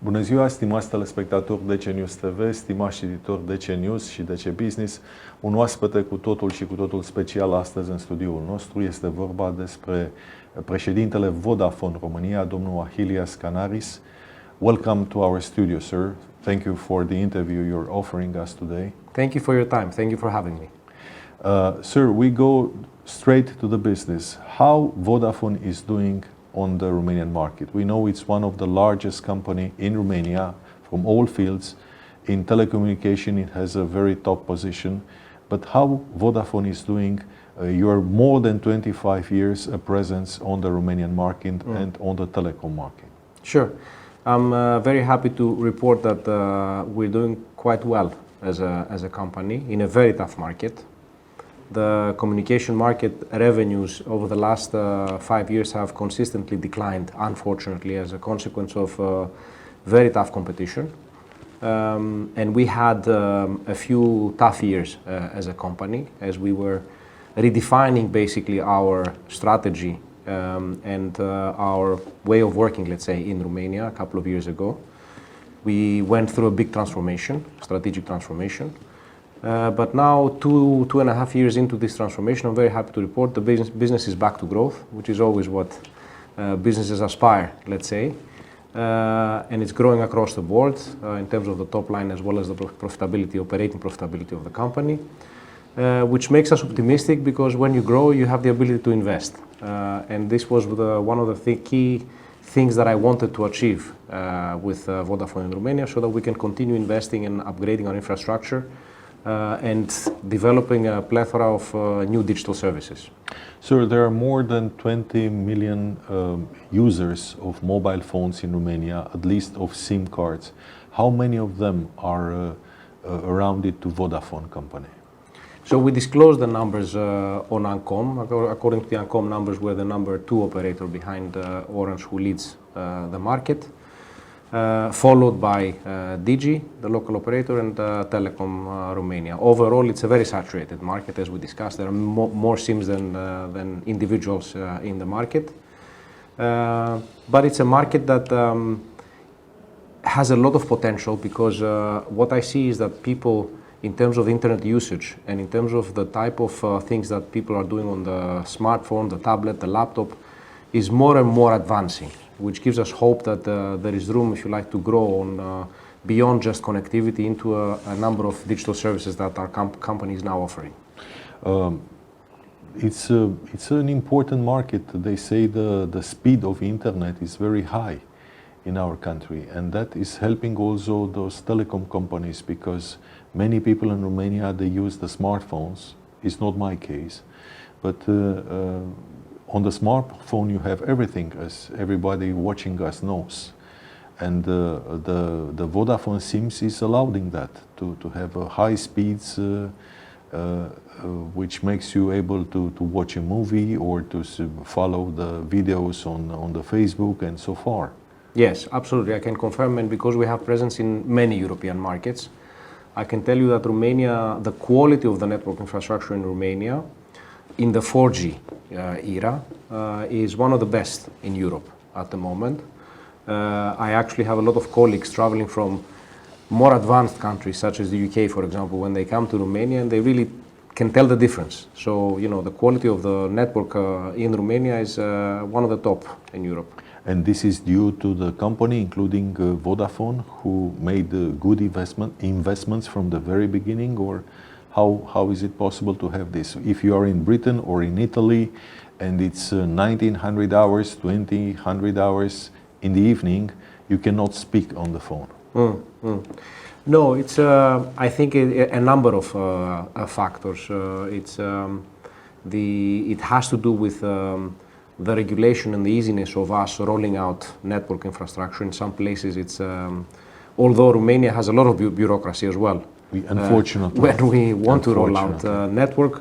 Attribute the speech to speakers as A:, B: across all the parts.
A: Bună ziua, stimați telespectatori DC News TV, stimați cititori DC News și DC Business. Un oaspete cu totul și cu totul special astăzi în studioul nostru. Este vorba despre președintele Vodafone România, domnul Achilleas Kanaris. Welcome to our studio, sir. Thank you for the interview you're offering us today.
B: Thank you for your time. Thank you for having me.
A: Sir, we go straight to the business. How Vodafone is doing on the Romanian market? We know it's one of the largest company in Romania from all fields. In telecommunication, it has a very top position. But how Vodafone is doing? You are more than 25 years a presence on the Romanian market and on the telecom market.
B: Sure. I'm very happy to report that we're doing quite well as a company in a very tough market. The communication market revenues over the last 5 years have consistently declined, unfortunately, as a consequence of very tough competition. And we had a few tough years as a company, as we were redefining basically our strategy and our way of working, let's say, in Romania a couple of years ago. We went through a big transformation, strategic transformation. But now, two and a half years into this transformation, I'm very happy to report the business is back to growth, which is always what businesses aspire, let's say. And it's growing across the board in terms of the top line as well as the profitability, operating profitability of the company, which makes us optimistic because when you grow, you have the ability to invest. And this was one of the key things that I wanted to achieve with Vodafone in Romania, so that we can continue investing and upgrading our infrastructure and developing a plethora of new digital services.
A: Sir, there are more than 20 million users of mobile phones in Romania, at least of SIM cards. How many of them are rounded to Vodafone company?
B: So we disclosed the numbers on Ancom. According to the Ancom numbers, we're the number 2 operator behind Orange, who leads the market. Followed by Digi, the local operator, and Telecom Romania. Overall, it's a very saturated market, as we discussed. There are more SIMs than individuals in the market. But it's a market that has a lot of potential because what I see is that people, in terms of internet usage and in terms of the type of things that people are doing on the smartphone, the tablet, the laptop, is more and more advancing, which gives us hope that there is room, if you like, to grow on beyond just connectivity into a number of digital services that our company is now offering.
A: It's an important market. They say the speed of internet is very high in our country, and that is helping also those telecom companies because many people in Romania, they use the smartphones. It's not my case, but on the smartphone, you have everything, as everybody watching us knows. And the Vodafone SIMs is allowing that, to have high speeds, which makes you able to watch a movie or to follow the videos on the Facebook and so far.
B: Yes, absolutely. I can confirm, and because we have presence in many European markets, I can tell you that Romania, the quality of the network infrastructure in Romania, in the 4G era, is one of the best in Europe at the moment. I actually have a lot of colleagues traveling from more advanced countries, such as the UK, for example, when they come to Romania, and they really can tell the difference. So, you know, the quality of the network in Romania is one of the top in Europe.
A: And this is due to the company, including Vodafone, who made good investments from the very beginning, or how is it possible to have this? If you are in Britain or in Italy and it's 1900 hours, 2000 hours in the evening, you cannot speak on the phone.
B: No, it's I think a number of factors. It has to do with the regulation and the easiness of us rolling out network infrastructure. In some places, it's although Romania has a lot of bureaucracy as well.
A: Unfortunately,
B: when we want to roll out network,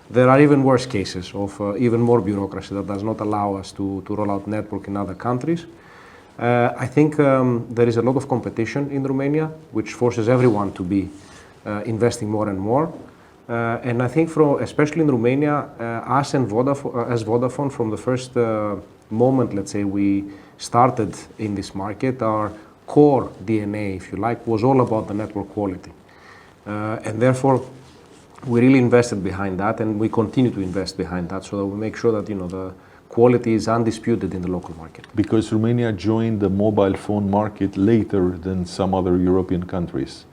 B: there are even worse cases of even more bureaucracy that does not allow us to roll out network in other countries. I think there is a lot of competition in Romania, which forces everyone to be investing more and more. And I think, especially in Romania, us and Vodafone, from the first moment, let's say, we started in this market, our core DNA, if you like, was all about the network quality. And therefore, we really invested behind that, and we continue to invest behind that, so that we make sure that the quality is undisputed in the local market.
A: Because Romania joined the mobile phone market later than some other European countries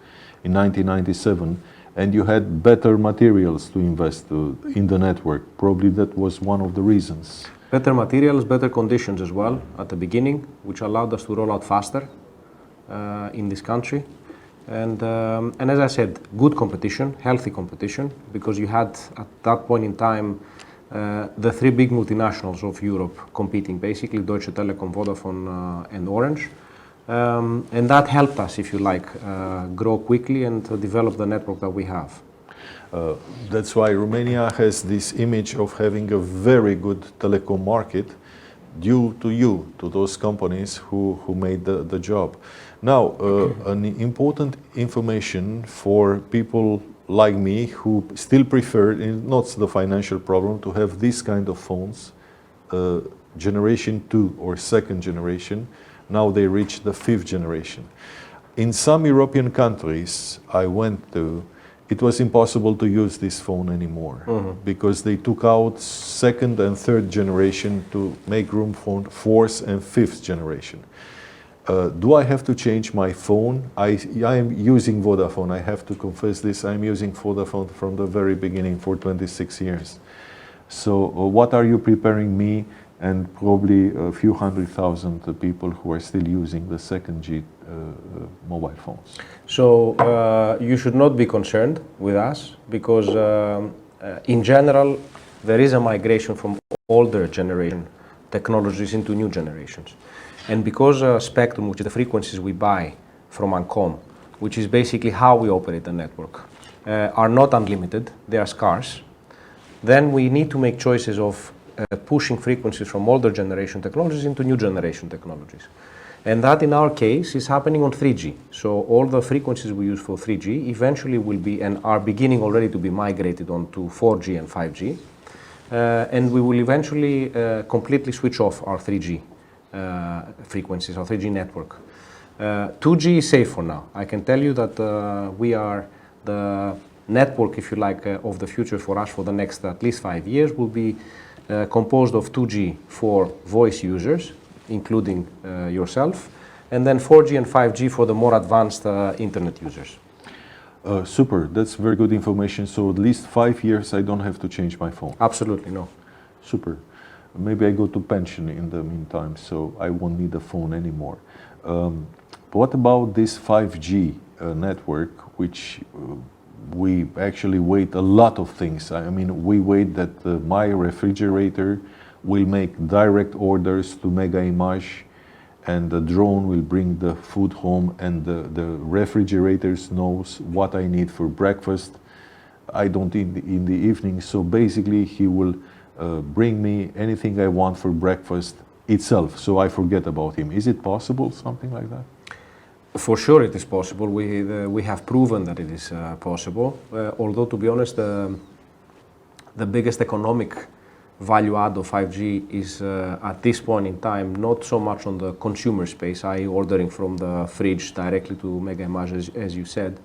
A: in 1997, and you had better materials to invest in the network. Probably that was one of the reasons.
B: Better materials, better conditions as well at the beginning, which allowed us to roll out faster in this country. And as I said, good competition, healthy competition, because you had at that point in time the three big multinationals of Europe competing, basically Deutsche Telekom, Vodafone, and Orange. And that helped us, if you like, grow quickly and develop the network that we have.
A: That's why Romania has this image of having a very good telecom market due to you, to those companies who made the job. Now, an important information for people like me who still prefer, not the financial problem, to have this kind of phones, generation 2 or second generation. Now they reach the 5th generation. In some European countries I went to, it was impossible to use this phone anymore because they took out 2nd and 3rd generation to make room for 4th and 5th generation. Do I have to change my phone? I am using Vodafone. I have to confess this. I'm using Vodafone from the very beginning for 26 years. So what are you preparing me and probably a few 100,000 people who are still using the 2nd G mobile phones?
B: So you should not be concerned with us, because in general there is a migration from older generation technologies into new generations. And because spectrum, which is the frequencies we buy from Ancom, which is basically how we operate the network, are not unlimited, they are scarce, then we need to make choices of pushing frequencies from older generation technologies into new generation technologies. And that in our case is happening on 3G. So all the frequencies we use for 3G eventually will be and are beginning already to be migrated onto 4G and 5G. And we will eventually completely switch off our 3G frequencies, our 3G network. 2G is safe for now. I can tell you that we are the network, if you like, of the future for us for the next at least 5 years will be composed of 2G for voice users, including yourself, and then 4G and 5G for the more advanced internet users.
A: Super, that's very good information. So at least 5 years I don't have to change my phone.
B: Absolutely, no.
A: Super. Maybe I go to pension in the meantime, so I won't need the phone anymore. What about this 5G network, which we actually wait a lot of things. I mean, we wait that my refrigerator will make direct orders to Mega Image, and the drone will bring the food home, and the refrigerator knows what I need for breakfast. I don't eat in the evening, so basically he will bring me anything I want for breakfast itself, so I forget about him. Is it possible, something like that?
B: For sure it is possible. We have proven that it is possible, although to be honest, the biggest economic value add of 5G is at this point in time not so much on the consumer space, i.e. ordering from the fridge directly to Mega Image, as you said.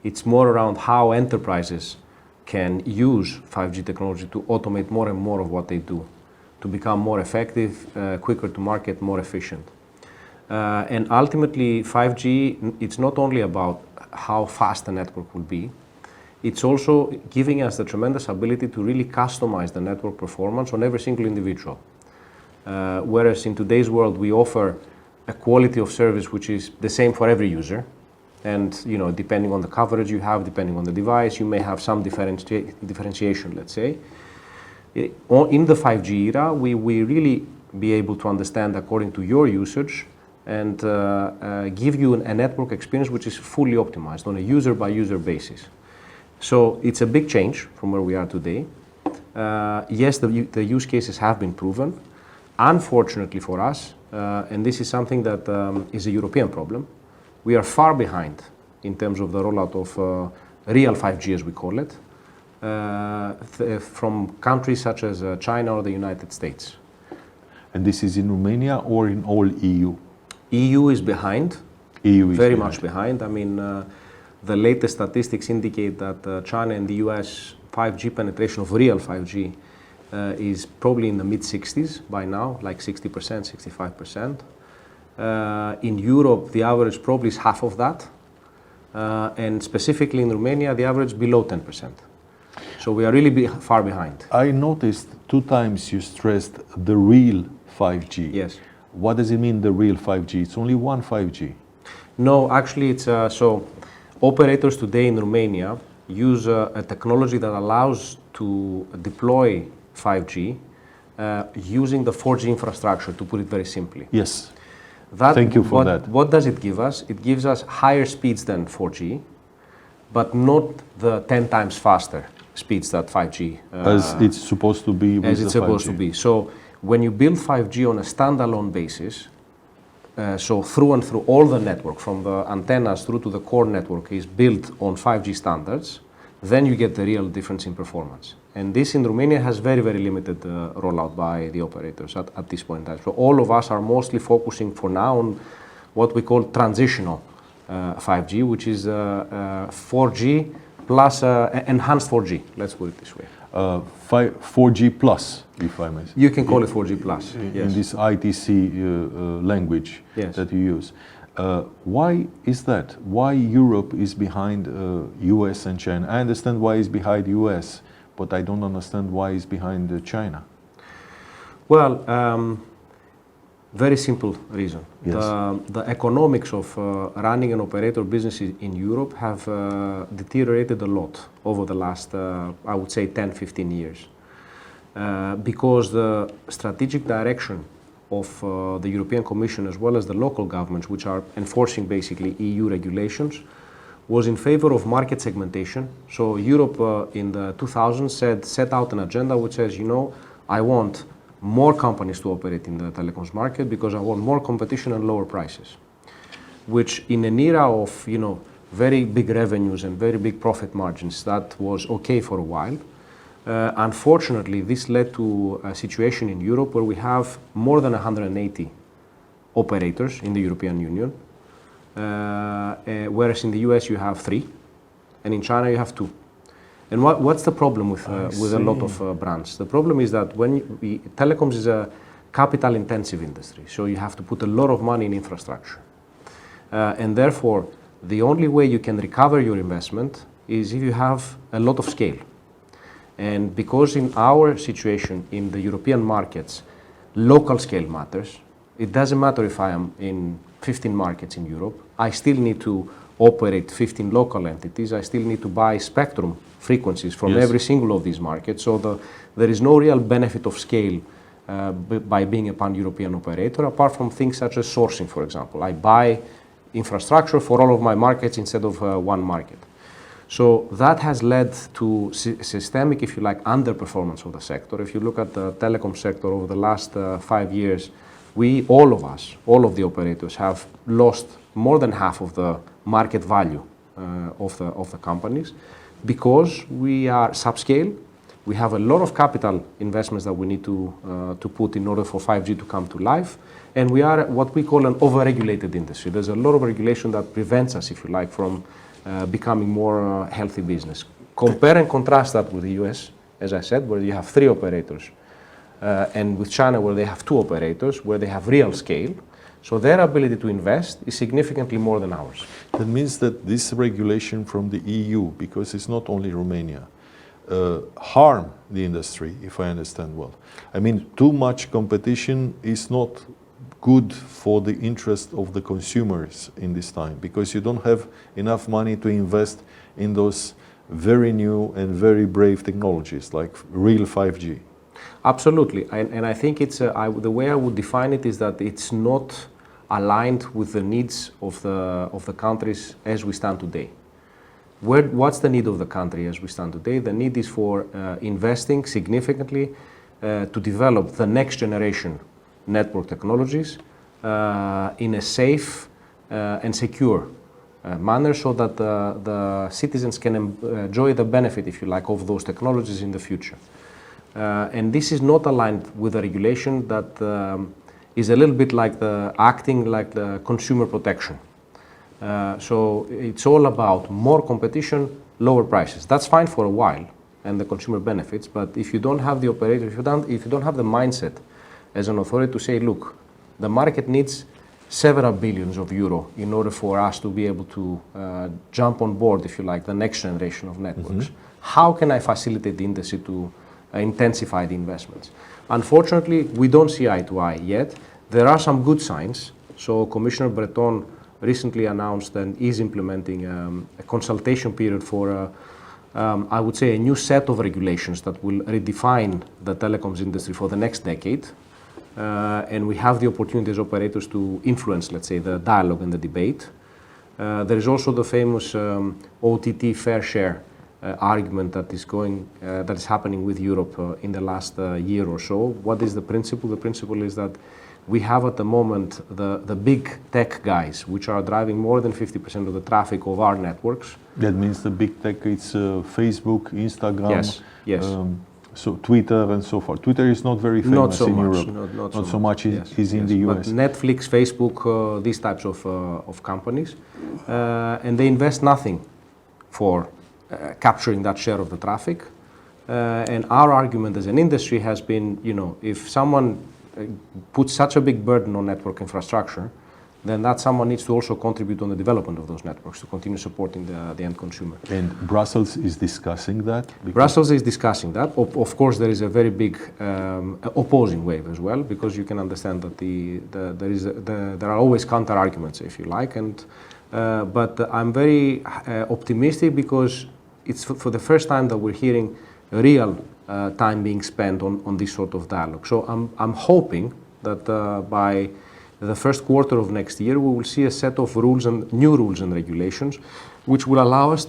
B: It's more around how enterprises can use 5G technology to automate more and more of what they do, to become more effective, quicker to market, more efficient. And ultimately 5G, it's not only about how fast the network will be, it's also giving us the tremendous ability to really customize the network performance on every single individual. Whereas in today's world we offer a quality of service which is the same for every user, and depending on the coverage you have, depending on the device, you may have some differentiation, let's say. In the 5G era, we really be able to understand according to your usage and give you a network experience which is fully optimized on a user-by-user basis. So it's a big change from where we are today. Yes, the use cases have been proven. Unfortunately for us, and this is something that is a European problem, we are far behind in terms of the rollout of real 5G, as we call it, from countries such as China or the United States.
A: And this is in Romania or in all EU?
B: EU is behind
A: EU is
B: very
A: behind.
B: much behind. I mean, the latest statistics indicate that China and the US 5G penetration of real 5G is probably in the mid-60s by now, like 60%, 65%. In Europe, the average probably is half of that. And specifically in Romania, the average below 10%. So we are really far behind.
A: I noticed 2 times you stressed the real 5G.
B: Yes.
A: What does it mean, the real 5G? It's only one 5G.
B: No, actually, it's so operators today in Romania use a technology that allows to deploy 5G using the 4G infrastructure, to put it very simply.
A: Yes. Thank you for that.
B: What does it give us? It gives us higher speeds than 4G, but not the 10 times faster speeds that 5G.
A: As it's supposed to be with
B: as
A: the
B: it's supposed
A: 5G.
B: to be. So when you build 5G on a standalone basis, so through and through all the network, from the antennas through to the core network, is built on 5G standards, then you get the real difference in performance. And this in Romania has very, very limited rollout by the operators at this point in time. So all of us are mostly focusing for now on what we call transitional 5G, which is 4G plus enhanced 4G, let's put it this way.
A: 4G plus, if I may say.
B: You can call it 4G plus,
A: In
B: yes.
A: this ITC language
B: Yes.
A: that you use. Why is that? Why Europe is behind US and China? I understand why it's behind US, but I don't understand why it's behind China.
B: Well, very simple reason.
A: Yes.
B: The economics of running an operator business in Europe have deteriorated a lot over the last, I would say, 10, 15 years. Because the strategic direction of the European Commission as well as the local governments, which are enforcing basically EU regulations, was in favor of market segmentation. So Europe in the 2000s set out an agenda which says, you know, I want more companies to operate in the telecoms market because I want more competition and lower prices. Which in an era of, you know, very big revenues and very big profit margins, that was okay for a while. Unfortunately, this led to a situation in Europe where we have more than 180 operators in the European Union, whereas in the US you have 3, and in China you have 2. And what's the problem with a lot of brands? The problem is that telecoms is a capital-intensive industry, so you have to put a lot of money in infrastructure. And therefore, the only way you can recover your investment is if you have a lot of scale. And because in our situation in the European markets, local scale matters. It doesn't matter if I am in 15 markets in Europe. I still need to operate 15 local entities. I still need to buy spectrum frequencies from
A: Yes.
B: every single of these markets. So there is no real benefit of scale by being a pan-European operator, apart from things such as sourcing, for example. I buy infrastructure for all of my markets instead of one market. So that has led to systemic, if you like, underperformance of the sector. If you look at the telecom sector over the last 5 years, all of the operators have lost more than half of the market value of the companies because we are subscale. We have a lot of capital investments that we need to put in order for 5G to come to life. And we are what we call an over-regulated industry. There's a lot of regulation that prevents us, if you like, from becoming more healthy business. Compare and contrast that with the US, as I said, where you have 3 operators, and with China, where they have 2 operators, where they have real scale. So their ability to invest is significantly more than ours.
A: That means that this regulation from the EU, because it's not only Romania, harm the industry, if I understand well. I mean, too much competition is not good for the interest of the consumers in this time, because you don't have enough money to invest in those very new and very brave technologies like real 5G.
B: Absolutely, and I think it's the way I would define it is that it's not aligned with the needs of the countries as we stand today. What's the need of the country as we stand today? The need is for investing significantly to develop the next generation network technologies in a safe and secure manner so that the citizens can enjoy the benefit, if you like, of those technologies in the future. And this is not aligned with a regulation that is a little bit like acting like the consumer protection. So it's all about more competition, lower prices. That's fine for a while, and the consumer benefits. But if you don't have the operator, if you don't have the mindset as an authority to say, look, the market needs several billions of euro in order for us to be able to jump on board, if you like, the next generation of networks. How can I facilitate the industry to intensify the investments? Unfortunately, we don't see eye to eye yet. There are some good signs. So Commissioner Breton recently announced and is implementing a consultation period for, I would say, a new set of regulations that will redefine the telecoms industry for the next decade. And we have the opportunity as operators to influence, let's say, the dialogue and the debate. There is also the famous OTT fair share argument that is happening with Europe in the last year or so. What is the principle? The principle is that we have at the moment the big tech guys, which are driving more than 50% of the traffic of our networks.
A: That means the big tech, it's Facebook, Instagram,
B: yes.
A: So Twitter and so forth. Twitter is not very famous in Europe.
B: Not
A: so much is in the US.
B: But Netflix, Facebook, these types of companies, and they invest nothing for capturing that share of the traffic. And our argument as an industry has been, if someone puts such a big burden on network infrastructure, then that someone needs to also contribute on the development of those networks to continue supporting the end consumer.
A: And Brussels is discussing that?
B: Brussels is discussing that. Of course, there is a very big opposing wave as well, because you can understand that there are always counter arguments, if you like. But I'm very optimistic because it's for the first time that we're hearing real time being spent on this sort of dialogue. So I'm hoping that by the first quarter of next year, we will see a set of new rules and regulations, which will allow us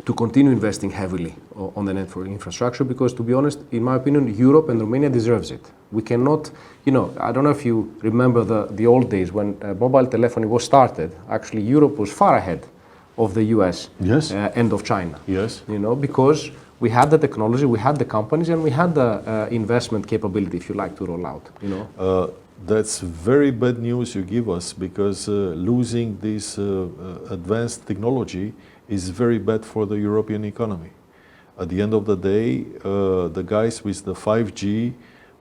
B: to continue investing heavily on the network infrastructure, because to be honest, in my opinion, Europe and Romania deserves it. We cannot, I don't know if you remember the old days when mobile telephony was started. Actually, Europe was far ahead of the US and of China.
A: Yes.
B: Because we had the technology, we had the companies, and we had the investment capability, if you like, to roll out.
A: That's very bad news you give us, because losing this advanced technology is very bad for the European economy. At the end of the day, the guys with the 5G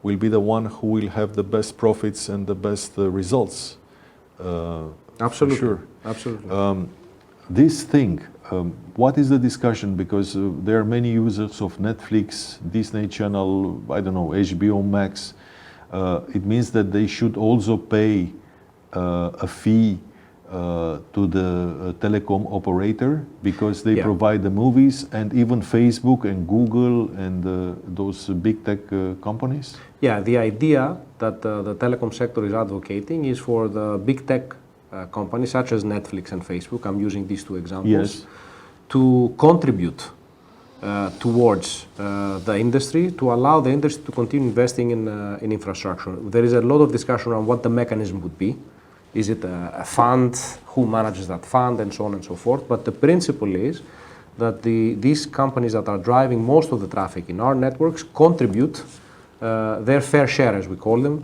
A: will be the one who will have the best profits and the best results.
B: Absolutely.
A: Sure.
B: Absolutely.
A: This thing, what is the discussion? Because there are many users of Netflix, Disney Channel, I don't know, HBO Max. It means that they should also pay a fee to the telecom operator, because they provide the movies, and even Facebook and Google and those big tech companies?
B: Yeah, the idea that the telecom sector is advocating is for the big tech companies such as Netflix and Facebook, I'm using these two examples, to contribute towards the industry, to allow the industry to continue investing in infrastructure. There is a lot of discussion around what the mechanism would be. Is it a fund? Who manages that fund? And so on and so forth. But the principle is that these companies that are driving most of the traffic in our networks contribute their fair share, as we call them,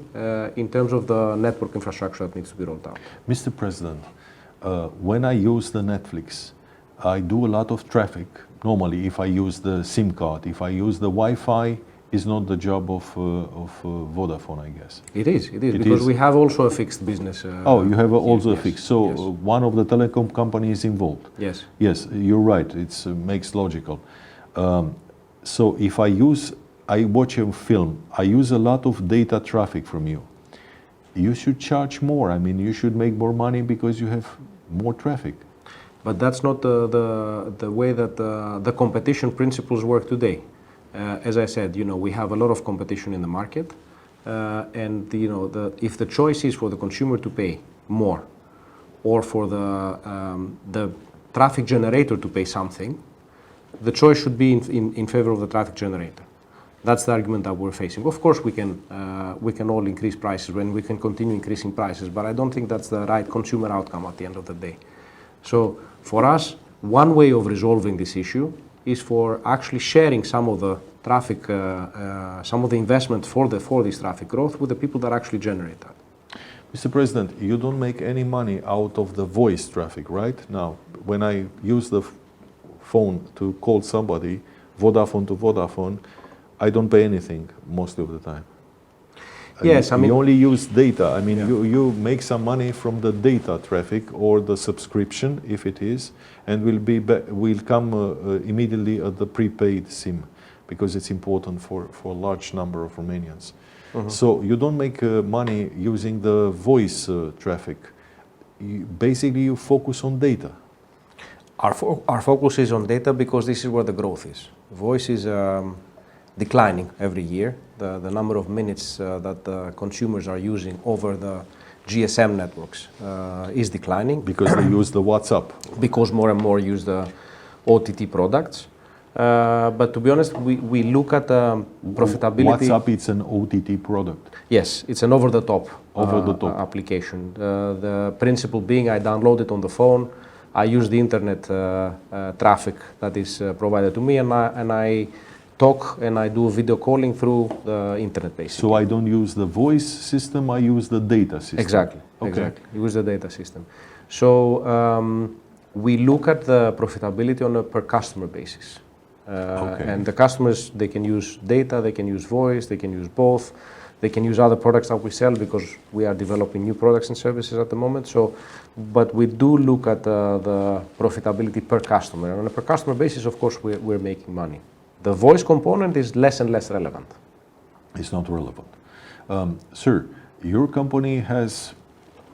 B: in terms of the network infrastructure that needs to be rolled out.
A: Mr. President, when I use the Netflix, I do a lot of traffic. Normally, if I use the SIM card, if I use the Wi-Fi, is not the job of Vodafone, I guess.
B: It is, because we have also a fixed business.
A: You have also a fixed. So one of the telecom companies is involved.
B: Yes.
A: Yes, you're right. It makes logical. So if I watch a film, I use a lot of data traffic from you. You should charge more. I mean, you should make more money because you have more traffic.
B: But that's not the way that the competition principles work today. As I said, we have a lot of competition in the market, and if the choice is for the consumer to pay more, or for the traffic generator to pay something, the choice should be in favor of the traffic generator. That's the argument that we're facing. Of course, we can all increase prices when we can continue increasing prices, but I don't think that's the right consumer outcome at the end of the day. So for us, one way of resolving this issue is for actually sharing some of the traffic, some of the investment for this traffic growth with the people that actually generate that.
A: Mr. President, you don't make any money out of the voice traffic, right? Now, when I use the phone to call somebody, Vodafone to Vodafone, I don't pay anything most of the time.
B: Yes, I mean,
A: you only use data. I mean,
B: Yeah.
A: you make some money from the data traffic or the subscription, if it is, and will come immediately at the prepaid SIM, because it's important for a large number of Romanians. So you don't make money using the voice traffic. Basically, you focus on data.
B: Our focus is on data because this is where the growth is. Voice is declining every year. The number of minutes that the consumers are using over the GSM networks is declining.
A: Because they use the WhatsApp.
B: Because more and more use the OTT products. But to be honest, we look at profitability.
A: WhatsApp, it's an OTT product.
B: Yes, it's an over-the-top application. The principle being I download it on the phone, I use the internet traffic that is provided to me, and I talk and I do video calling through the internet basically.
A: So I don't use the voice system, I use the data system.
B: Exactly, exactly. Use the data system. So we look at the profitability on a per customer basis. And the customers, they can use data, they can use voice, they can use both. They can use other products that we sell because we are developing new products and services at the moment. So, but we do look at the profitability per customer. And on a per customer basis, of course, we're making money. The voice component is less and less relevant.
A: It's not relevant. Sir, your company has,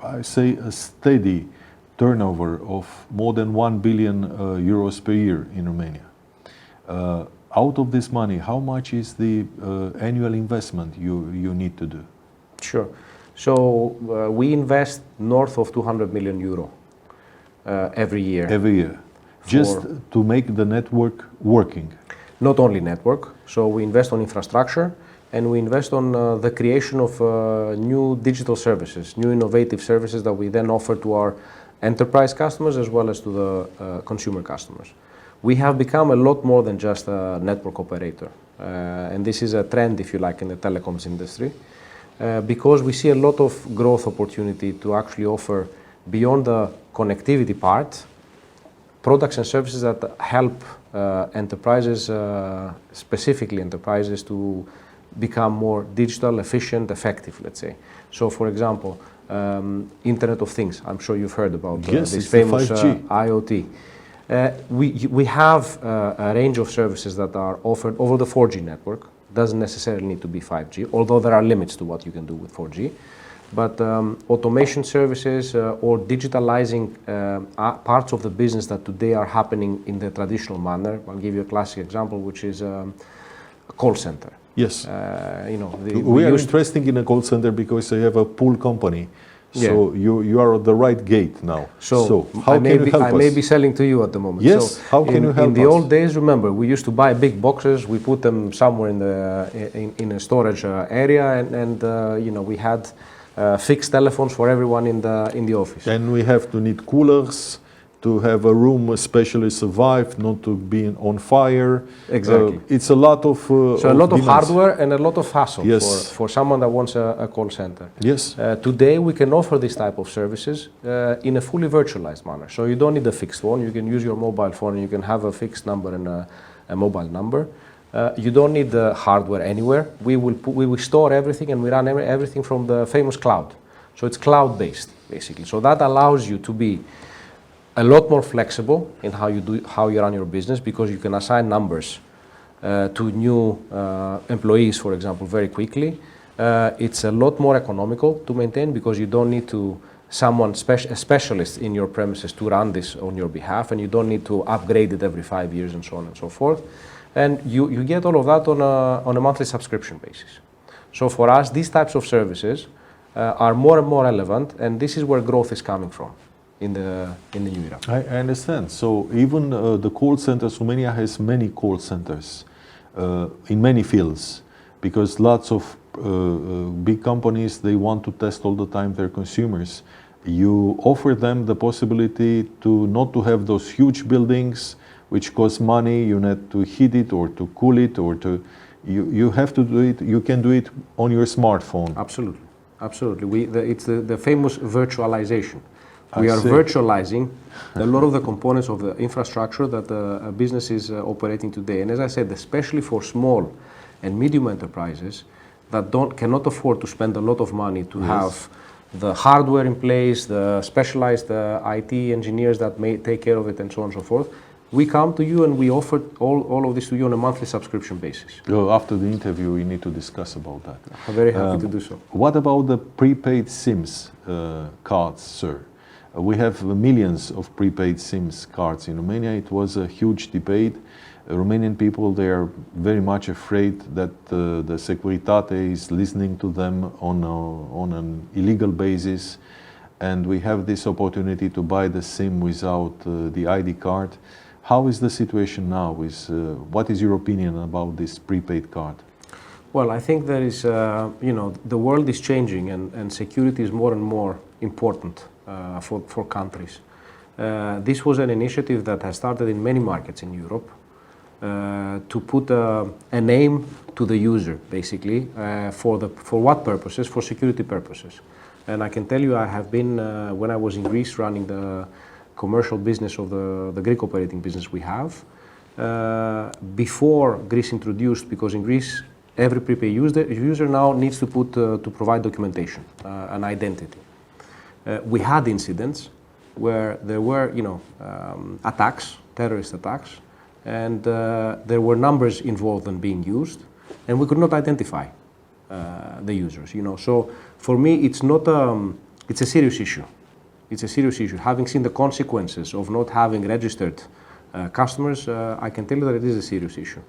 A: I say, a steady turnover of more than 1 billion euros per year in Romania. Out of this money, how much is the annual investment you need to do?
B: Sure. So we invest north of 200 million euro every year.
A: Every year, just to make the network working.
B: Not only network. So we invest on infrastructure, and we invest on the creation of new digital services, new innovative services that we then offer to our enterprise customers as well as to the consumer customers. We have become a lot more than just a network operator. And this is a trend, if you like, in the telecoms industry, because we see a lot of growth opportunity to actually offer, beyond the connectivity part, products and services that help enterprises, specifically enterprises, to become more digital, efficient, effective, let's say. So, for example, Internet of Things. I'm sure you've heard about this famous IoT. We have a range of services that are offered over the 4G network. Doesn't necessarily need to be 5G, although there are limits to what you can do with 4G. But automation services or digitalizing parts of the business that today are happening in the traditional manner. I'll give you a classic example, which is a call center.
A: Yes.
B: We
A: are interested in a call center because I have a pool company. So you are at the right gate now. So how can you help us?
B: I may be selling to you at the moment.
A: Yes, so how can you help us?
B: In the old days, remember, we used to buy big boxes, we put them somewhere in a storage area, and we had fixed telephones for everyone in the office.
A: And we have to need coolers to have a room especially survive, not to be on fire.
B: Exactly.
A: It's a lot of
B: so a lot of hardware and a lot of hassle for someone that wants a call center.
A: Yes.
B: Today we can offer this type of services in a fully virtualized manner. So you don't need a fixed phone. You can use your mobile phone and you can have a fixed number and a mobile number. You don't need the hardware anywhere. We will store everything, and we run everything from the famous cloud. So it's cloud-based, basically. So that allows you to be a lot more flexible in how you run your business, because you can assign numbers to new employees, for example, very quickly. It's a lot more economical to maintain because you don't need a specialist in your premises to run this on your behalf, and you don't need to upgrade it every 5 years and so on and so forth. And you get all of that on a monthly subscription basis. So for us, these types of services are more and more relevant, and this is where growth is coming from in the new era.
A: I understand. So even the call centers, Romania has many call centers in many fields, because lots of big companies, they want to test all the time their consumers. You offer them the possibility to not to have those huge buildings which cost money. You need to heat it or to cool it, or you have to do it. You can do it on your smartphone.
B: Absolutely. Absolutely. It's the famous virtualization.
A: I
B: We are
A: see.
B: virtualizing a lot of the components of the infrastructure that a business is operating today. And as I said, especially for small and medium enterprises that cannot afford to spend a lot of money to have the hardware in place, the specialized IT engineers that may take care of it, and so on and so forth. We come to you and we offer all of this to you on a monthly subscription basis.
A: After the interview, we need to discuss about that.
B: I'm very happy to do so.
A: What about the prepaid SIMs cards, sir? We have millions of prepaid SIMs cards in Romania. It was a huge debate. Romanian people, they are very much afraid that the Securitate is listening to them on an illegal basis, and we have this opportunity to buy the SIM without the ID card. How is the situation now? What is your opinion about this prepaid card?
B: Well, I think there is, the world is changing and security is more and more important for countries. This was an initiative that has started in many markets in Europe to put a name to the user, basically, for what purposes? For security purposes. And I can tell you, I have been, when I was in Greece running the commercial business of the Greek operating business we have, before Greece introduced, because in Greece every prepaid user now needs to provide documentation, an identity. We had incidents where there were, attacks, terrorist attacks, and there were numbers involved in being used, and we could not identify the users. So for me, it's not it's a serious issue. It's a serious issue. Having seen the consequences of not having registered customers, I can tell you that it is a serious issue.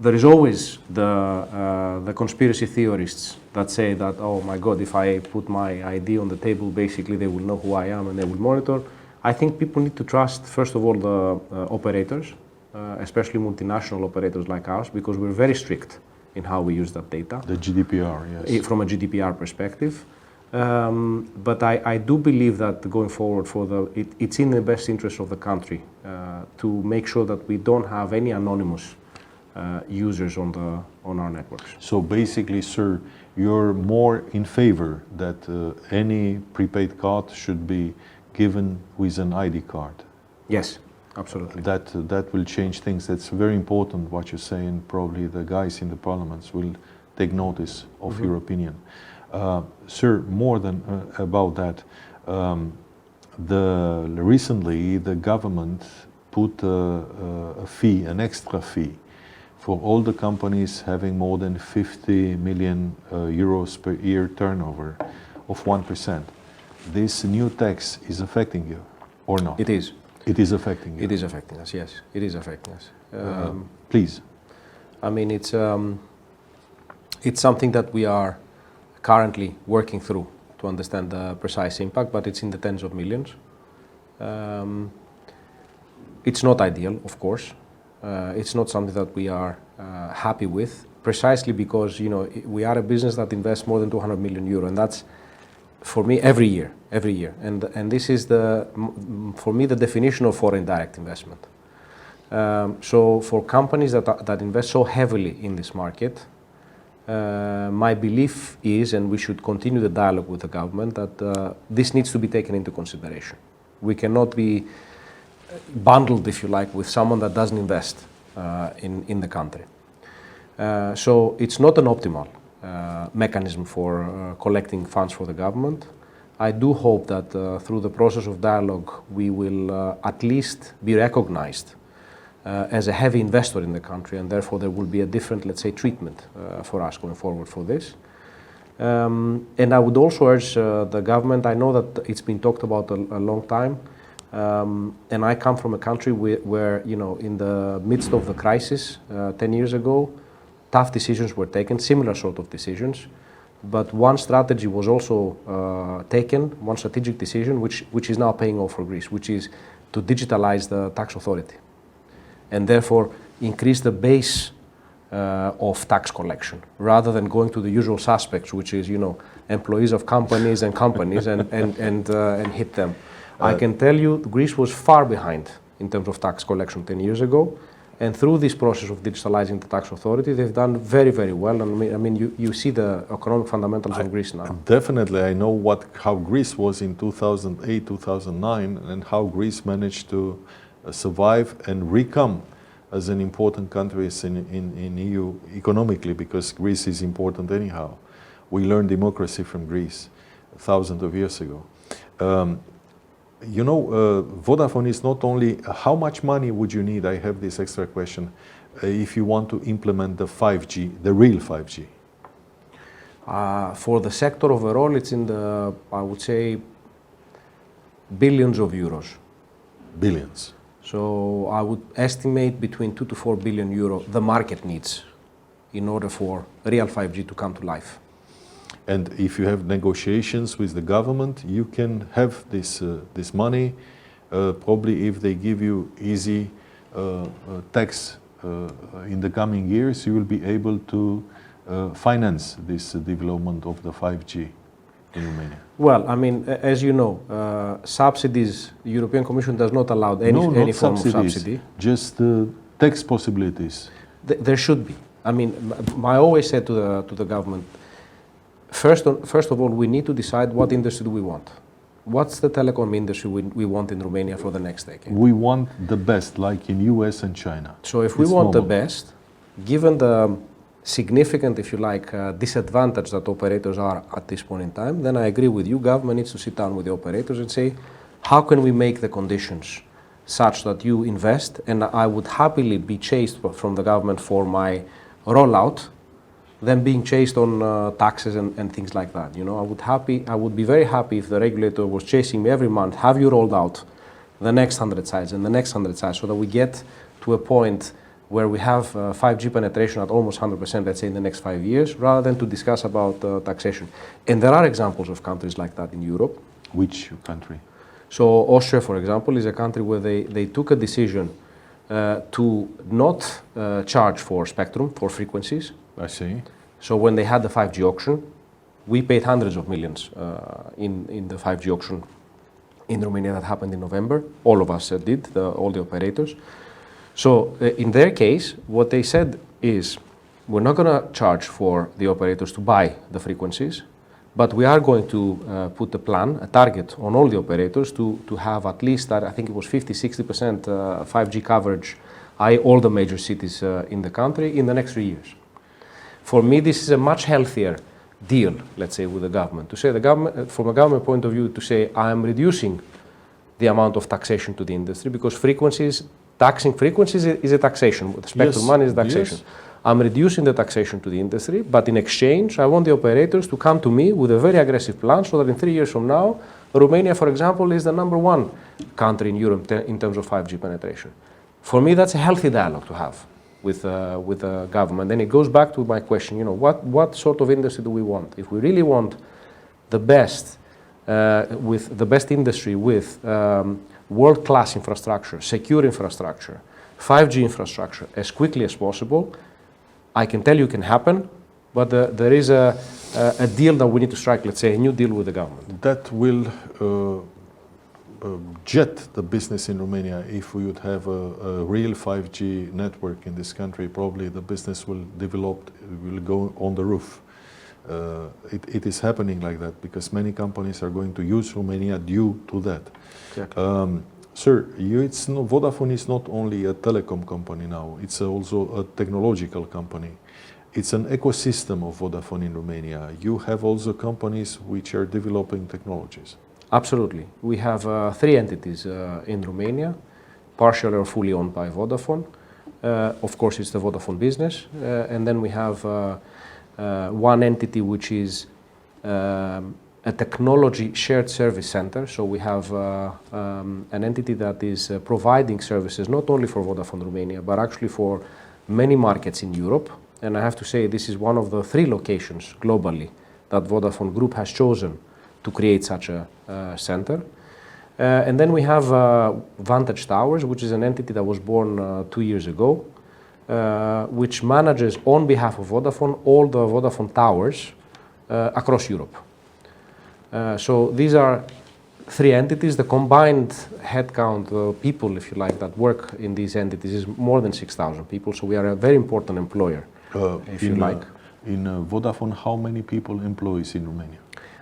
B: There is always the conspiracy theorists that say that, oh my God, if I put my ID on the table, basically they will know who I am and they will monitor. I think people need to trust, first of all, the operators, especially multinational operators like ours, because we're very strict in how we use that data.
A: The GDPR, yes.
B: From a GDPR perspective. But I do believe that going forward, it's in the best interest of the country to make sure that we don't have any anonymous users on our networks.
A: So basically, sir, you're more in favor that any prepaid card should be given with an ID card.
B: Yes, absolutely.
A: That will change things. That's very important what you're saying. Probably the guys in the parliaments will take notice of your opinion. Sir, more than about that, recently the government put a fee, an extra fee, for all the companies having more than 50 million euros per year turnover of 1%. This new tax is affecting you, or not?
B: It is.
A: It is affecting you.
B: It is affecting us. Yes, it is affecting us.
A: Please.
B: I mean, it's something that we are currently working through to understand the precise impact, but it's in the tens of millions. It's not ideal, of course. It's not something that we are happy with, precisely because we are a business that invests more than 200 million euro, and that's for me every year. And this is for me the definition of foreign direct investment. So for companies that invest so heavily in this market, my belief is, and we should continue the dialogue with the government, that this needs to be taken into consideration. We cannot be bundled, if you like, with someone that doesn't invest in the country. So it's not an optimal mechanism for collecting funds for the government. I do hope that through the process of dialogue we will at least be recognized as a heavy investor in the country, and therefore there will be a different, let's say, treatment for us going forward for this. And I would also urge the government, I know that it's been talked about a long time, and I come from a country where in the midst of the crisis 10 years ago, tough decisions were taken, similar sort of decisions, but one strategy was also taken, one strategic decision, which is now paying off for Greece, which is to digitalize the tax authority, and therefore increase the base of tax collection, rather than going to the usual suspects, which is employees of companies and hit them. I can tell you, Greece was far behind in terms of tax collection 10 years ago. And through this process of digitalizing the tax authority, they've done very, very well. And I mean, you see the economic fundamentals of Greece now.
A: Definitely, I know how Greece was in 2008, 2009, and how Greece managed to survive and recome as an important country in EU economically, because Greece is important anyhow. We learned democracy from Greece thousands of years ago. Vodafone is not only, how much money would you need, I have this extra question, if you want to implement the 5G, the real 5G?
B: For the sector overall, it's in the, I would say, billions of euros.
A: Billions.
B: So I would estimate between 2 to 4 billion euro the market needs in order for real 5G to come to life.
A: And if you have negotiations with the government, you can have this money. Probably if they give you easy tax in the coming years, you will be able to finance this development of the 5G in Romania.
B: Well, I mean, as you know, subsidies, the European Commission does not allow any form of subsidy.
A: Just tax possibilities.
B: There should be. I mean, I always said to the government, first of all, we need to decide what industry do we want. What's the telecom industry we want in Romania for the next decade?
A: We want the best, like in US and China.
B: So if we want the best, given the significant, if you like, disadvantage that operators are at this point in time, then I agree with you. Government needs to sit down with the operators and say, how can we make the conditions such that you invest? And I would happily be chased from the government for my rollout than being chased on taxes and things like that. You know, I would be very happy if the regulator was chasing me every month. Have you rolled out the next 100 sites and the next 100 sites, so that we get to a point where we have 5G penetration at almost 100%, let's say, in the next 5 years, rather than to discuss about taxation. And there are examples of countries like that in Europe.
A: Which country?
B: So Austria, for example, is a country where they took a decision to not charge for spectrum, for frequencies.
A: I see.
B: So when they had the 5G auction, we paid hundreds of millions in the 5G auction in Romania that happened in November. All of us did, all the operators. So in their case, what they said is, we're not going to charge for the operators to buy the frequencies, but we are going to put a plan, a target on all the operators to have at least, I think it was 50-60% 5G coverage, all the major cities in the country in the next 3 years. For me, this is a much healthier deal, let's say, with the government. To say the government, from a government point of view, to say I am reducing the amount of taxation to the industry, because taxing frequencies is a taxation. The spectrum money is taxation. Yes. I'm reducing the taxation to the industry, but in exchange, I want the operators to come to me with a very aggressive plan, so that in 3 years from now, Romania, for example, is the #1 country in Europe in terms of 5G penetration. For me, that's a healthy dialogue to have with the government. And it goes back to my question, you know, what sort of industry do we want? If we really want the best, with the best industry with world-class infrastructure, secure infrastructure, 5G infrastructure as quickly as possible, I can tell you can happen, but there is a deal that we need to strike, let's say a new deal with the government.
A: That will jet the business in Romania. If we would have a real 5G network in this country, probably the business will develop, will go on the roof. It is happening like that because many companies are going to use Romania due to that. Exactly. Sir, Vodafone is not only a telecom company now, it's also a technological company. It's an ecosystem of Vodafone in Romania. You have also companies which are developing technologies.
B: Absolutely. We have 3 entities in Romania, partially or fully owned by Vodafone. Of course, it's the Vodafone business. And then we have one entity which is a technology shared service center. So we have an entity that is providing services not only for Vodafone Romania, but actually for many markets in Europe. And I have to say this is one of the 3 locations globally that Vodafone Group has chosen to create such a center. And then we have Vantage Towers, which is an entity that was born 2 years ago, which manages on behalf of Vodafone all the Vodafone towers across Europe. So these are 3 entities. The combined headcount, people, if you like, that work in these entities is more than 6,000 people. So we are a very important employer, if you like.
A: In Vodafone, how many people employees in Romania?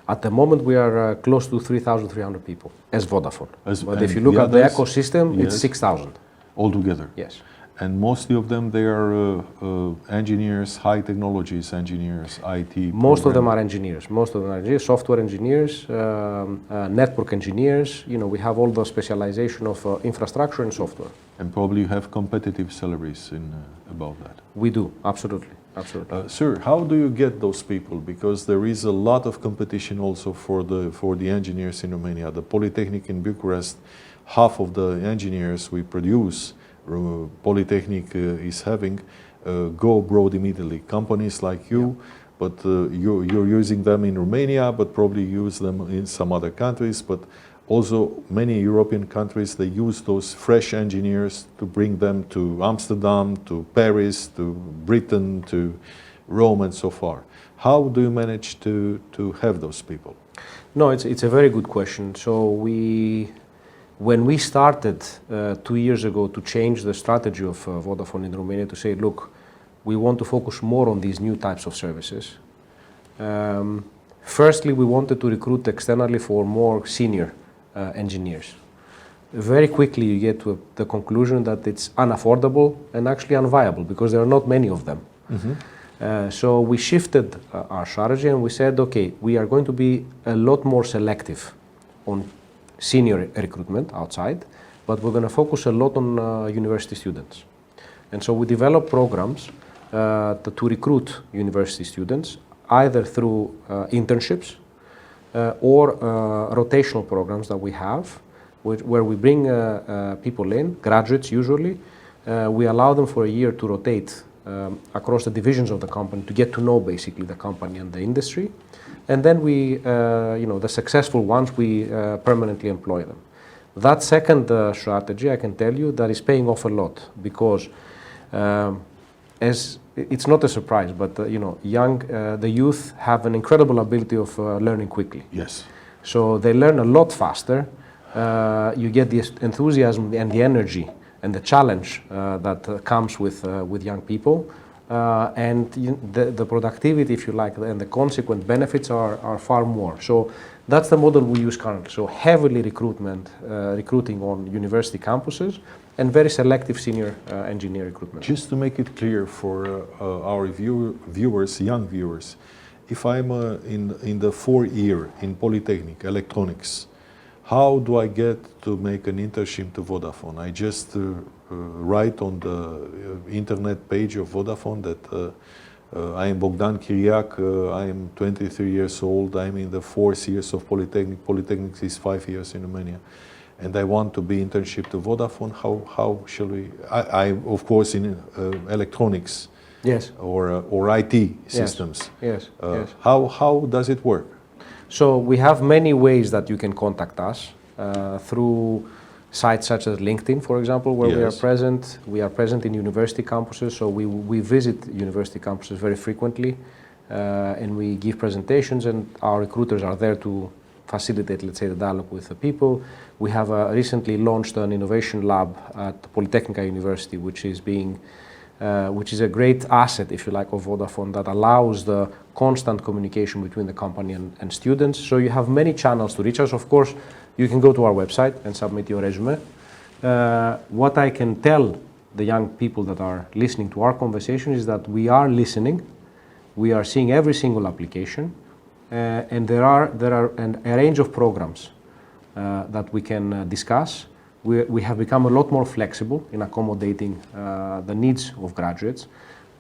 B: At the moment, we are close to 3,300 people as Vodafone. But if you look
A: the
B: at the
A: others?
B: ecosystem,
A: Yes.
B: it's 6,000.
A: Altogether?
B: Yes.
A: And mostly of them, they are engineers, high technologies engineers, IT.
B: Most of them are engineers. Most of them are engineers, software engineers, network engineers. You know, we have all the specialization of infrastructure and software.
A: And probably you have competitive salaries in about that.
B: We do, absolutely, absolutely.
A: Sir, how do you get those people? Because there is a lot of competition also for the engineers in Romania. The Polytechnic in Bucharest, half of the engineers we produce, Polytechnic is having, go abroad immediately. Companies like you, but you're using them in Romania, but probably use them in some other countries. But also many European countries, they use those fresh engineers to bring them to Amsterdam, to Paris, to Britain, to Rome, and so far. How do you manage to have those people?
B: No, it's a very good question. So when we started 2 years ago to change the strategy of Vodafone in Romania to say, look, we want to focus more on these new types of services. Firstly, we wanted to recruit externally for more senior engineers. Very quickly you get to the conclusion that it's unaffordable and actually unviable because there are not many of them. Mm-hmm. So we shifted our strategy and we said, okay, we are going to be a lot more selective on senior recruitment outside, but we're going to focus a lot on university students. And so we develop programs to recruit university students either through internships or rotational programs that we have, where we bring people in, graduates usually. We allow them for a year to rotate across the divisions of the company to get to know basically the company and the industry. And then we, the successful ones, we permanently employ them. That second strategy, I can tell you, that is paying off a lot because as it's not a surprise, but the youth have an incredible ability of learning quickly.
A: Yes.
B: So they learn a lot faster. You get the enthusiasm and the energy and the challenge that comes with young people. And the productivity, if you like, and the consequent benefits are far more. So that's the model we use currently. So heavily recruiting on university campuses and very selective senior engineer recruitment.
A: Just to make it clear for our viewers, young viewers, if I'm in the 4th year in Polytechnic, electronics, how do I get to make an internship to Vodafone? I just write on the internet page of Vodafone that I am Bogdan Chiriac, I am 23 years old, I'm in the 4th years of Polytechnic. Polytechnic is 5 years in Romania. And I want to be internship to Vodafone. How shall we? I of course in electronics.
B: Yes.
A: Or IT systems.
B: Yes. Yes.
A: How does it work?
B: So we have many ways that you can contact us through sites such as LinkedIn, for example, where we are present. We are present in university campuses, so we visit university campuses very frequently, and we give presentations, and our recruiters are there to facilitate, let's say, the dialogue with the people. We have recently launched an innovation lab at Politehnica University, which is a great asset, if you like, of Vodafone that allows the constant communication between the company and students. So you have many channels to reach us. Of course, you can go to our website and submit your resume. What I can tell the young people that are listening to our conversation is that we are listening. We are seeing every single application, and there are a range of programs that we can discuss. We have become a lot more flexible in accommodating the needs of graduates.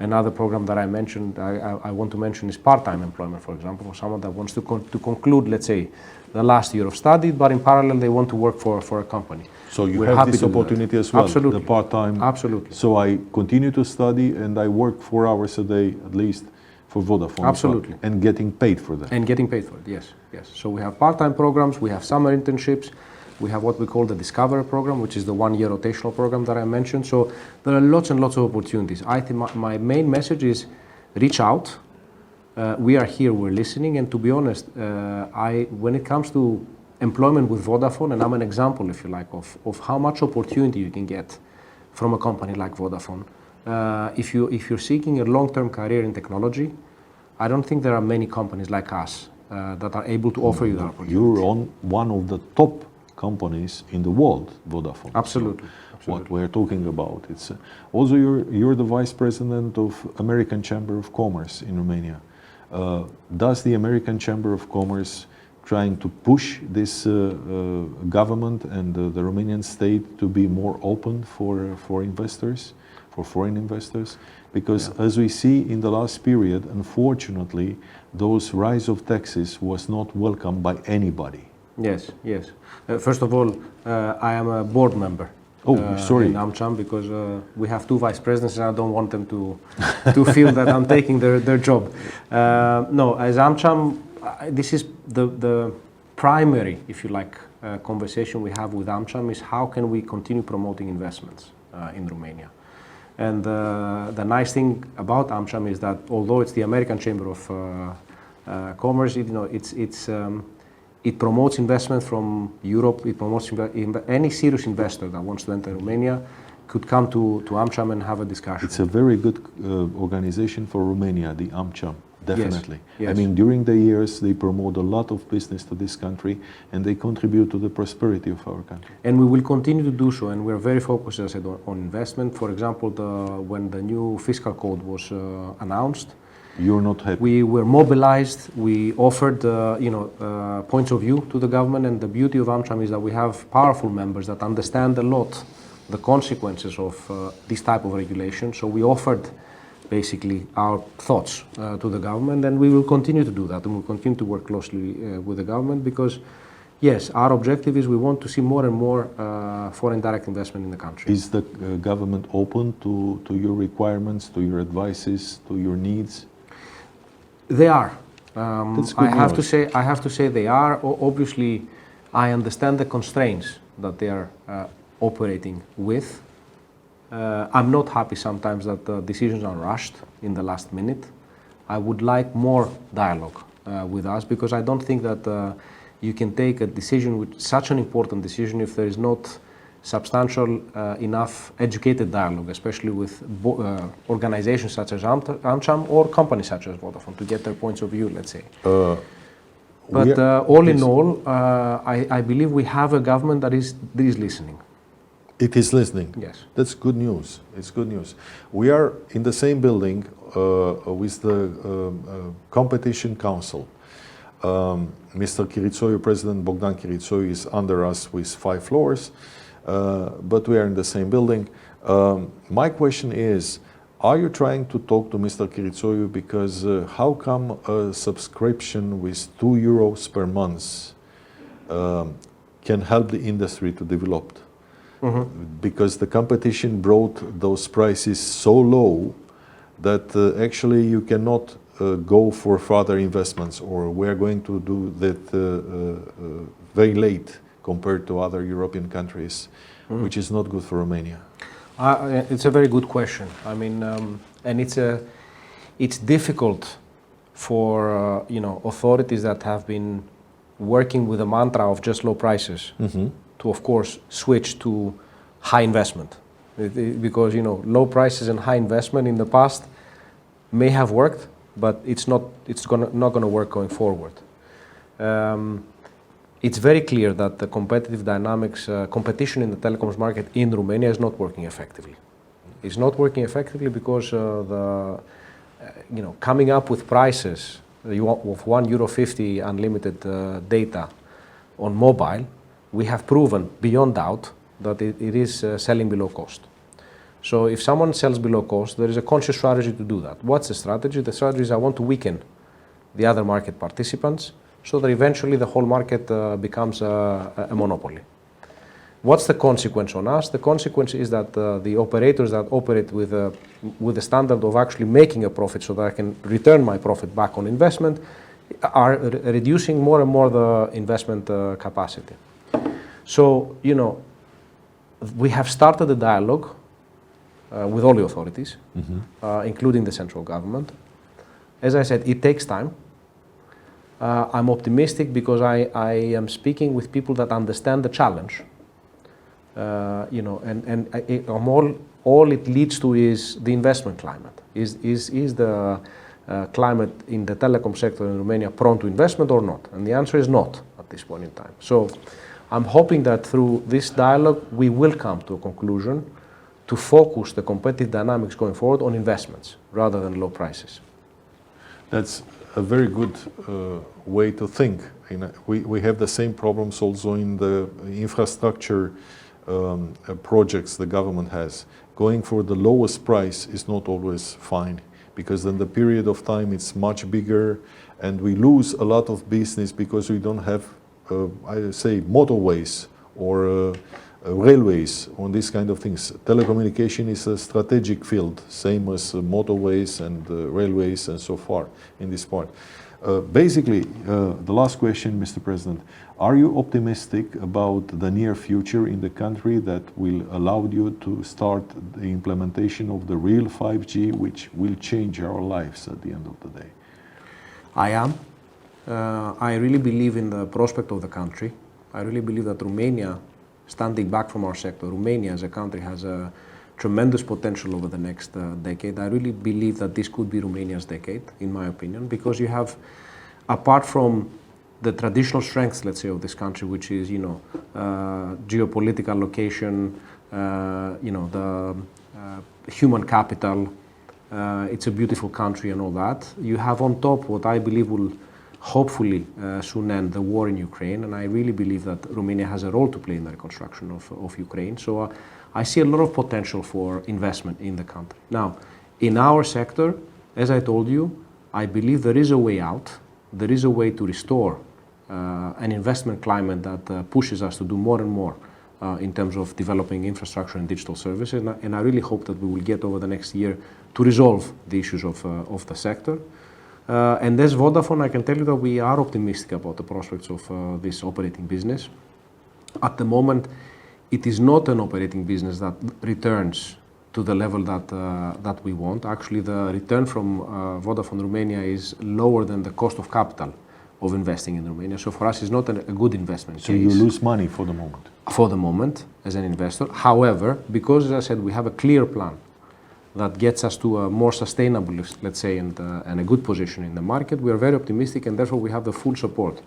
B: Another program that I mentioned, I want to mention is part-time employment, for example, for someone that wants to conclude, let's say, the last year of study, but in parallel they want to work for a company.
A: So you have this opportunity as well,
B: absolutely.
A: The part-time.
B: Absolutely.
A: So I continue to study and I work 4 hours a day at least for Vodafone.
B: Absolutely.
A: And getting paid for that.
B: And getting paid for it, yes. So we have part-time programs, we have summer internships, we have what we call the Discover program, which is the 1-year rotational program that I mentioned. So there are lots and lots of opportunities. I think my main message is reach out. We are here, we're listening, and to be honest, when it comes to employment with Vodafone, and I'm an example, if you like, of how much opportunity you can get from a company like Vodafone. If you're seeking a long-term career in technology, I don't think there are many companies like us that are able to offer you that opportunity.
A: You're on one of the top companies in the world, Vodafone.
B: Absolutely.
A: So what we're talking about. It's also you're the vice president of American Chamber of Commerce in Romania. Does the American Chamber of Commerce trying to push this government and the Romanian state to be more open for investors, for foreign investors? Because as we see in the last period, unfortunately, those rise of taxes was not welcomed by anybody.
B: Yes, yes. First of all, I am a board member.
A: Oh, sorry.
B: In AmCham, because we have two vice presidents and I don't want them to feel that I'm taking their job. No, as AmCham, this is the primary, if you like, conversation we have with AmCham is how can we continue promoting investments in Romania. And the nice thing about AmCham is that although it's the American Chamber of Commerce, it promotes investment from Europe. It promotes any serious investor that wants to enter Romania could come to AmCham and have a discussion.
A: It's a very good organization for Romania, the AmCham, definitely.
B: Yes, yes.
A: I mean, during the years, they promote a lot of business to this country and they contribute to the prosperity of our country.
B: And we will continue to do so, and we're very focused, as I said, on investment. For example, when the new fiscal code was announced,
A: you're not happy.
B: We were mobilized. We offered, points of view to the government, and the beauty of AmCham is that we have powerful members that understand a lot the consequences of this type of regulation. So we offered basically our thoughts to the government, and we will continue to do that, and we'll continue to work closely with the government because, yes, our objective is we want to see more and more foreign direct investment in the country.
A: Is the government open to your requirements, to your advices, to your needs?
B: They are.
A: That's good
B: I have
A: news.
B: to say they are. Obviously, I understand the constraints that they are operating with. I'm not happy sometimes that the decisions are rushed in the last minute. I would like more dialogue with us because I don't think that you can take a decision, with such an important decision, if there is not substantial enough educated dialogue, especially with organizations such as AmCham or companies such as Vodafone to get their points of view, let's say. But all in all, I believe we have a government that is listening.
A: It is listening.
B: Yes.
A: That's good news. It's good news. We are in the same building with the Competition Council. Mr. Chiritsoiu, President Bogdan Chiritsoiu, is under us with 5 floors, but we are in the same building. My question is, are you trying to talk to Mr. Chiritsoiu because how come a subscription with €2 per month can help the industry to develop? Mm-hmm. Because the competition brought those prices so low that actually you cannot go for further investments, or we're going to do that very late compared to other European countries, which is not good for Romania.
B: It's a very good question. I mean, and it's difficult for authorities that have been working with a mantra of just low prices to, of course, switch to high investment, because low prices and high investment in the past may have worked, but it's not going to work going forward. It's very clear that the competitive dynamics, competition in the telecoms market in Romania is not working effectively. It's not working effectively because coming up with prices of €1.50 unlimited data on mobile, we have proven beyond doubt that it is selling below cost. So if someone sells below cost, there is a conscious strategy to do that. What's the strategy? The strategy is I want to weaken the other market participants so that eventually the whole market becomes a monopoly. What's the consequence on us? The consequence is that the operators that operate with the standard of actually making a profit so that I can return my profit back on investment are reducing more and more the investment capacity. So, we have started a dialogue with all the authorities, including the central government. As I said, it takes time. I'm optimistic because I am speaking with people that understand the challenge. All it leads to is the investment climate. Is the climate in the telecom sector in Romania prone to investment or not? And the answer is not at this point in time. So I'm hoping that through this dialogue we will come to a conclusion to focus the competitive dynamics going forward on investments rather than low prices.
A: That's a very good way to think. We have the same problems also in the infrastructure projects the government has. Going for the lowest price is not always fine, because then the period of time it's much bigger and we lose a lot of business because we don't have, I say, motorways or railways on these kind of things. Telecommunication is a strategic field, same as motorways and railways and so far in this part. Basically, the last question, Mr. President, are you optimistic about the near future in the country that will allow you to start the implementation of the real 5G, which will change our lives at the end of the day?
B: I am. I really believe in the prospect of the country. I really believe that Romania, standing back from our sector, Romania as a country has a tremendous potential over the next decade. I really believe that this could be Romania's decade, in my opinion, because you have, apart from the traditional strengths, let's say, of this country, which is, geopolitical location, the human capital, it's a beautiful country and all that. You have on top what I believe will hopefully soon end, the war in Ukraine, and I really believe that Romania has a role to play in the reconstruction of Ukraine. So I see a lot of potential for investment in the country. Now, in our sector, as I told you, I believe there is a way out. There is a way to restore an investment climate that pushes us to do more and more in terms of developing infrastructure and digital services. And I really hope that we will get over the next year to resolve the issues of the sector. And as Vodafone, I can tell you that we are optimistic about the prospects of this operating business. At the moment, it is not an operating business that returns to the level that we want. Actually, the return from Vodafone Romania is lower than the cost of capital of investing in Romania. So for us, it's not a good investment.
A: So you lose money for the moment?
B: For the moment, as an investor. However, because, as I said, we have a clear plan that gets us to a more sustainable, let's say, and a good position in the market, we are very optimistic, and therefore we have the full support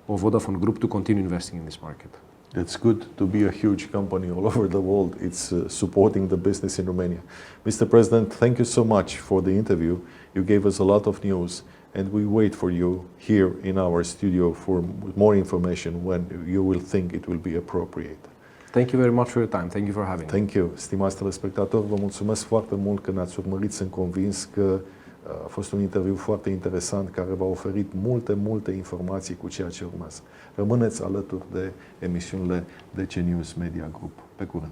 B: of Vodafone Group to continue investing in this market.
A: It's good to be a huge company all over the world. It's supporting the business in Romania. Mr. President, thank you so much for the interview. You gave us a lot of news, and we wait for you here in our studio for more information when you will think it will be appropriate.
B: Thank you very much for your time. Thank you for having me.
A: Thank you, stimați telespectatori. Vă mulțumesc foarte mult că ne-ați urmărit. Sunt convins că a fost un interviu foarte interesant care v-a oferit multe informații cu ceea ce urmează. Rămâneți alături de emisiunile DC News Media Group. Pe curând!